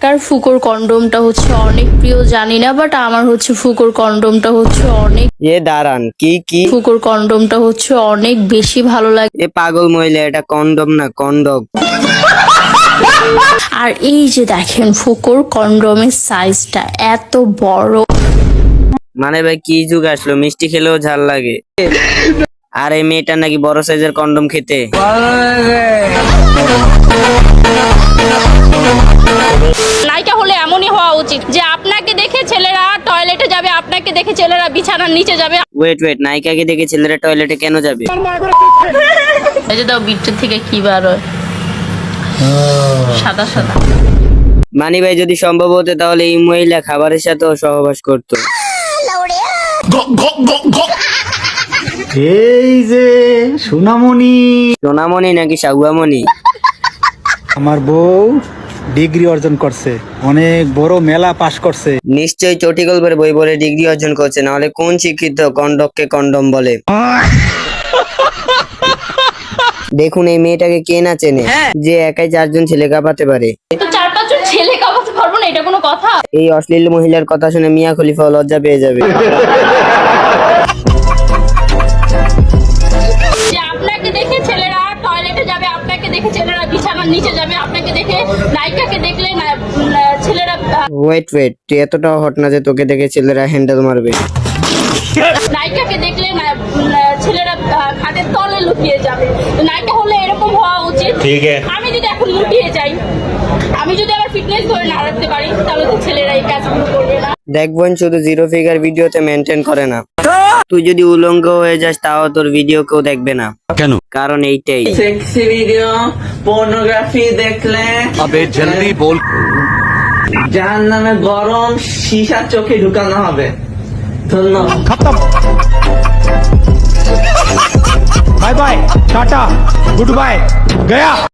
কার ফুকোর কন্ডোমটা হচ্ছে অনেক প্রিয় জানি না, বাট আমার হচ্ছে ফুকোর কন্ডোমটা হচ্ছে অনেক দাঁড়ান, কি ফুকোর কন্ডোমটা হচ্ছে অনেক বেশি ভালো লাগে। পাগল মহিলা, এটা কন্ডম না কন্ডম। আর এই যে দেখেন ফুকোর কন্ডোমের সাইজটা এত বড়। মানে ভাই কি যুগ আসলো, মিষ্টি খেলেও ঝাল লাগে। আর এই মেয়েটার নাকি বড় সাইজের কন্ডম খেতে। নায়িকা হলে এমনই হওয়া উচিত যে আপনাকে দেখে ছেলেরা টয়লেটে যাবে, আপনাকে দেখে ছেলেরা বিছানার নিচে যাবে। ওয়েট নায়িকাকে দেখে ছেলেরা টয়লেটে কেন যাবে? এই যে দাও বিট্টুর থেকে কি বার হয়, সাদা সাদা। মানি ভাই যদি সম্ভব হতো তাহলে এই মহিলা খাবারের সাথেও সহবাস করতো। এই যে সোনামণি নাকি সাগুয়ামণি? আমার বউ ডিগ্রি অর্জন করছে, অনেক বড় মেলা পাশ করছে। নিশ্চয়ই চটিগল্পের বই বলে ডিগ্রি অর্জন করছে, নাহলে কোন শিক্ষিত কন্ডককে কন্ডম বলে? দেখুন এই মেয়েটাকে কে না চেনে, যে একাই 4 জন ছেলে কাঁপাতে পারে। তো 4-5 জন ছেলে কাবাতে পারবো না, এটা কোনো কথা? এই অশ্লীল মহিলার কথা শুনে মিয়া খলিফা লজ্জা পেয়ে যাবে। যে আপনাকে দেখে ছেলেরা টয়লেটে যাবে, আপনাকে দেখে ছেলেরা বিছানার নিচে যাবে, আপনাকে দেখে নায়িকাকে দেখলে ছেলেরা ওয়েট তুই এতটাও হট না যে তোকে দেখে ছেলেরা হ্যান্ডেল মারবে। নায়িকাকে দেখলে ছেলেরা খাটের তলে লুকিয়ে যাবে। তো নায়িকা হলে এরকম হওয়া উচিত। আমি যদি এখন লুকিয়ে যাই, আমি যদি আমার ফিটনেস ধরে না রাখতে পারি, তাহলে তো ছেলেরা এই কাজগুলো করবে না। দেখবেন শুধু 0 ফিগার ভিডিওতে মেনটেন করে না, তুই যদি উলঙ্গ হয়ে যাস তাও তোর ভিডিও কেউ দেখবে না। কেন? কারণ এইটাই। সেক্সি ভিডিও, পর্নোগ্রাফি দেখলে अबे जल्दी बोल। যার নামে গরম সীসা চোখে ঢুকানো হবে। ধন্যবাদ। খতম। Bye bye, tata, good bye, Gaya.